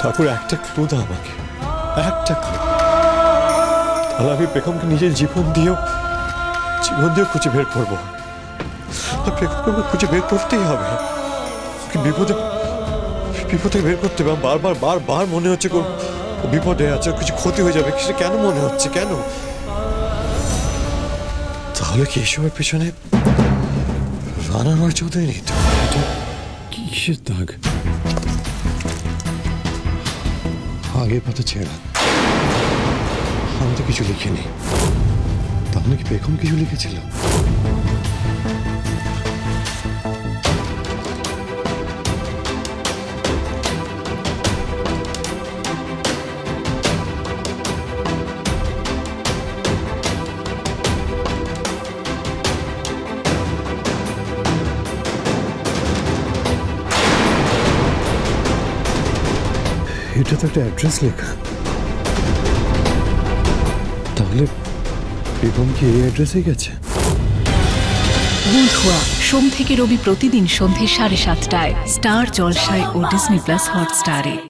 ঠাকুর একটা ক্লু দাও আমাকে, একটা ক্লু, তাহলে আমি বেগমকে নিজের জীবন দিয়েও খুঁজে বের করবো। বেগমকে খুঁজে বের করতেই হবে, বিপদে বের করতে হবে। বারবার মনে হচ্ছে বিপদে আছে, কিছু ক্ষতি হয়ে যাবে। সেটা কেন মনে হচ্ছে, কেন? তাহলে কি এসবের পেছনে রানা রয় চৌধুরী নেই? কিসের দাগ? আগের পাতা ছেঁড়া, আমি তো কিছু লিখিনি। তাহলে কি বেগম কিছু লিখেছিল? এটা তো একটা অ্যাড্রেস লেখা, তাহলে বেগম কি এই অ্যাড্রেসে গেছে? বুধুয়া সোম থেকে রবি প্রতিদিন সন্ধ্যে 7:30টায় স্টার জলসায় ও ডিজনি প্লাস হটস্টারে।